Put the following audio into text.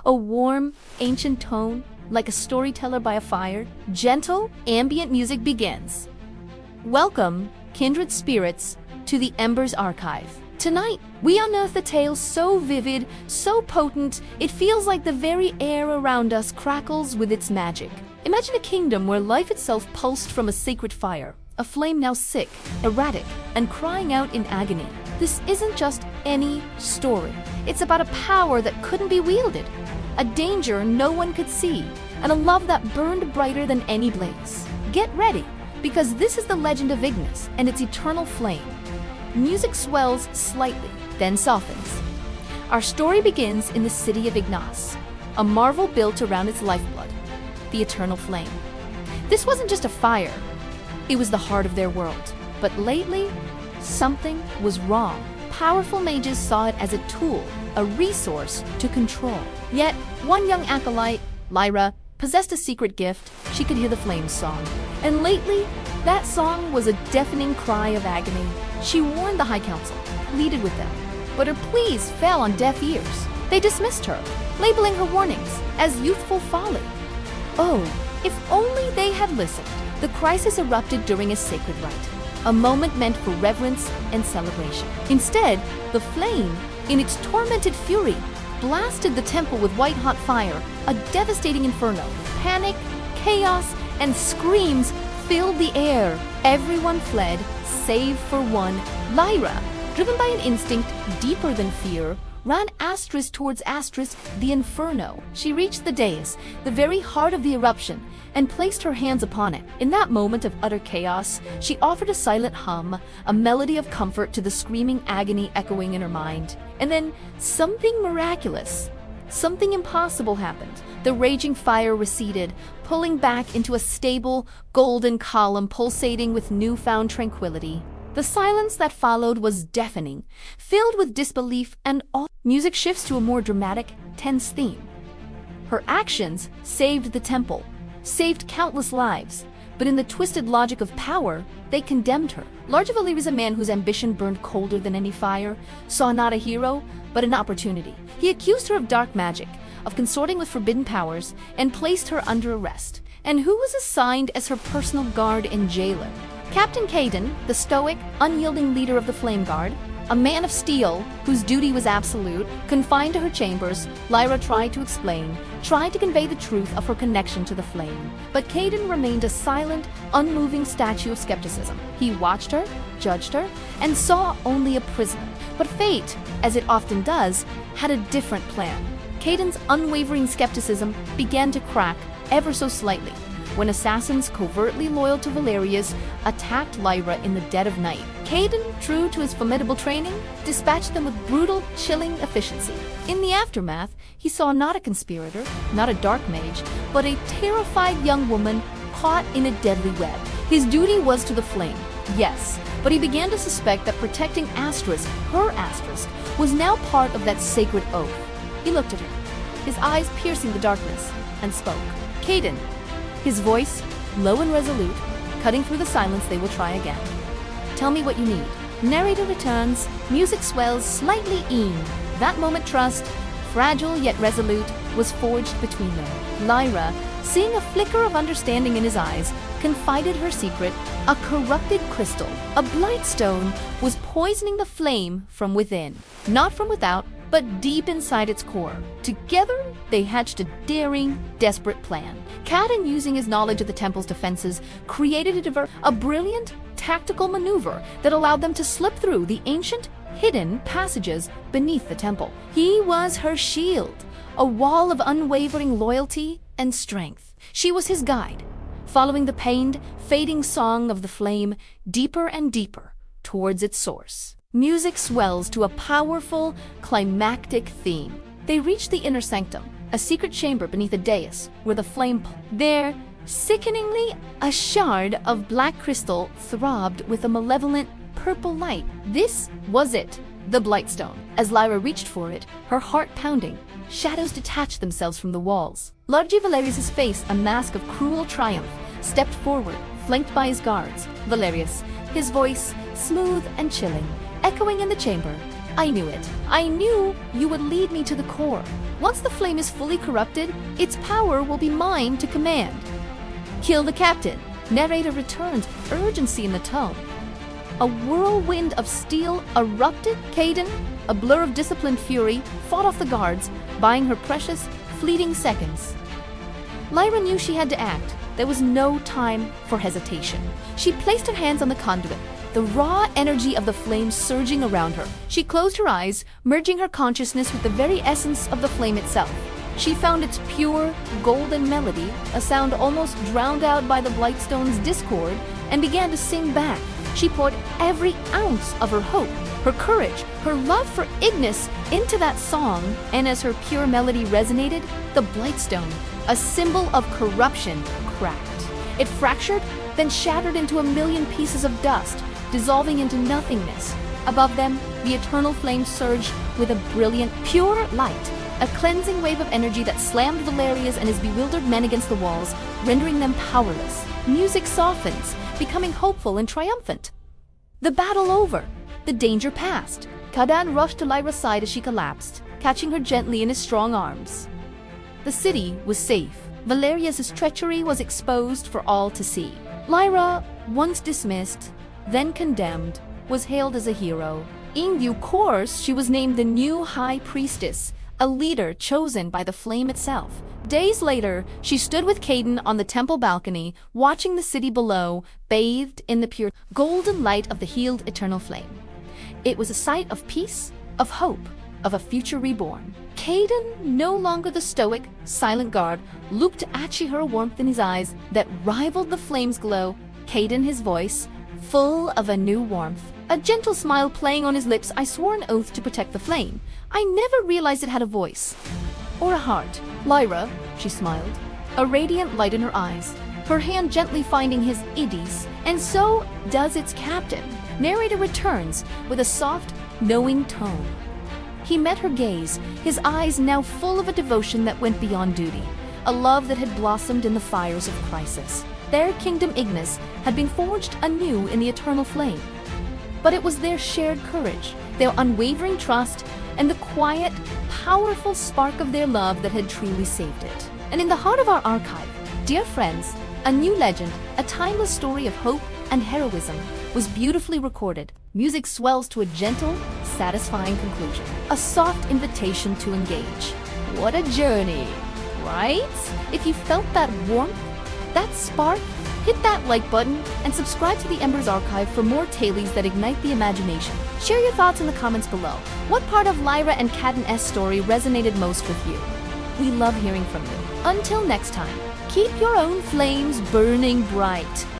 A warm, ancient tone, like a storyteller by a fire. Gentle, ambient music begins. Welcome, kindred spirits, to the Embers archive. Tonight, we unearth a tale so vivid, so potent, it feels like the very air around us crackles with its magic. Imagine a kingdom where life itself pulsed from a sacred fire, a flame now sick, erratic, and crying out in agony. This isn't just any story. It's about a power that couldn't be wielded, a danger no one could see, and a love that burned brighter than any blaze. Get ready, because this is the legend of Ignis and its eternal flame. Music swells slightly, then softens. Our story begins in the city of Ignis, a marvel built around its lifeblood, the eternal flame. This wasn't just a fire, it was the heart of their world. But lately, something was wrong. Powerful mages saw it as a tool, a resource to control. Yet, one young acolyte, Lyra, possessed a secret gift. She could hear the flame's song. And lately, that song was a deafening cry of agony. She warned the High Council, pleaded with them, but her pleas fell on deaf ears. They dismissed her, labeling her warnings as youthful folly. Oh, if only they had listened. The crisis erupted during a sacred rite, a moment meant for reverence and celebration. Instead, the flame, in its tormented fury, blasted the temple with white-hot fire, a devastating inferno. Panic, chaos, and screams filled the air. Everyone fled, save for one. Lyra, driven by an instinct deeper than fear, ran towards the inferno. She reached the dais, the very heart of the eruption, and placed her hands upon it. In that moment of utter chaos, she offered a silent hum, a melody of comfort to the screaming agony echoing in her mind. And then something miraculous, something impossible happened. The raging fire receded, pulling back into a stable, golden column pulsating with newfound tranquility. The silence that followed was deafening, filled with disbelief and awe. Music shifts to a more dramatic, tense theme. Her actions saved the temple, saved countless lives, but in the twisted logic of power, they condemned her. Largevalier is a man whose ambition burned colder than any fire, saw not a hero, but an opportunity. He accused her of dark magic, of consorting with forbidden powers, and placed her under arrest. And who was assigned as her personal guard and jailer? Captain Caden, the stoic, unyielding leader of the Flameguard, a man of steel whose duty was absolute, confined to her chambers. Lyra tried to explain, tried to convey the truth of her connection to the flame. But Caden remained a silent, unmoving statue of skepticism. He watched her, judged her, and saw only a prisoner. But fate, as it often does, had a different plan. Caden's unwavering skepticism began to crack ever so slightly when assassins covertly loyal to Valerius attacked Lyra in the dead of night. Caden, true to his formidable training, dispatched them with brutal, chilling efficiency. In the aftermath, he saw not a conspirator, not a dark mage, but a terrified young woman caught in a deadly web. His duty was to the flame, yes, but he began to suspect that protecting her Asterisk, was now part of that sacred oath. He looked at her, his eyes piercing the darkness, and spoke. Caden. His voice, low and resolute, cutting through the silence. They will try again. Tell me what you need. Narrator returns, music swells slightly That moment trust, fragile yet resolute, was forged between them. Lyra, seeing a flicker of understanding in his eyes, confided her secret. A corrupted crystal, a blightstone, was poisoning the flame from within. Not from without, but deep inside its core. Together, they hatched a daring, desperate plan. Caden, using his knowledge of the temple's defenses, created a brilliant, tactical maneuver that allowed them to slip through the ancient, hidden passages beneath the temple. He was her shield, a wall of unwavering loyalty and strength. She was his guide, following the pained, fading song of the flame deeper and deeper towards its source. Music swells to a powerful, climactic theme. They reach the inner sanctum, a secret chamber beneath a dais where the flame there, sickeningly, a shard of black crystal throbbed with a malevolent purple light. This was it, the Blightstone. As Lyra reached for it, her heart pounding, shadows detached themselves from the walls. Valerius' face, a mask of cruel triumph, stepped forward, flanked by his guards. Valerius, his voice, smooth and chilling, echoing in the chamber. I knew it. I knew you would lead me to the core. Once the flame is fully corrupted, its power will be mine to command. Kill the captain. Narrator returns, urgency in the tone. A whirlwind of steel erupted. Caden, a blur of disciplined fury, fought off the guards, buying her precious, fleeting seconds. Lyra knew she had to act. There was no time for hesitation. She placed her hands on the conduit, the raw energy of the flame surging around her. She closed her eyes, merging her consciousness with the very essence of the flame itself. She found its pure, golden melody, a sound almost drowned out by the Blightstone's discord, and began to sing back. She poured every ounce of her hope, her courage, her love for Ignis into that song, and as her pure melody resonated, the Blightstone, a symbol of corruption, cracked. It fractured, then shattered into a million pieces of dust, dissolving into nothingness. Above them, the eternal flame surged with a brilliant, pure light, a cleansing wave of energy that slammed Valeria's and his bewildered men against the walls, rendering them powerless. Music softens, becoming hopeful and triumphant. The battle over, the danger past. Caden rushed to Lyra's side as she collapsed, catching her gently in his strong arms. The city was safe. Valeria's treachery was exposed for all to see. Lyra, once dismissed, then condemned, was hailed as a hero. In due course, she was named the new High Priestess, a leader chosen by the flame itself. Days later, she stood with Caden on the temple balcony, watching the city below, bathed in the pure golden light of the healed eternal flame. It was a sight of peace, of hope, of a future reborn. Caden, no longer the stoic, silent guard, looked at her warmth in his eyes that rivaled the flame's glow. Caden, his voice, full of a new warmth. A gentle smile playing on his lips. I swore an oath to protect the flame. I never realized it had a voice. Or a heart. Lyra, she smiled, a radiant light in her eyes, her hand gently finding his Ignis, and so does its captain. Narrator returns with a soft, knowing tone. He met her gaze, his eyes now full of a devotion that went beyond duty, a love that had blossomed in the fires of crisis. Their kingdom Ignis had been forged anew in the eternal flame. But it was their shared courage, their unwavering trust, and the quiet, powerful spark of their love that had truly saved it. And in the heart of our archive, dear friends, a new legend, a timeless story of hope and heroism, was beautifully recorded. Music swells to a gentle, satisfying conclusion. A soft invitation to engage. What a journey, right? If you felt that warmth, that spark, hit that like button and subscribe to the Embers archive for more tales that ignite the imagination. Share your thoughts in the comments below. What part of Lyra and Caden's story resonated most with you? We love hearing from you. Until next time, keep your own flames burning bright.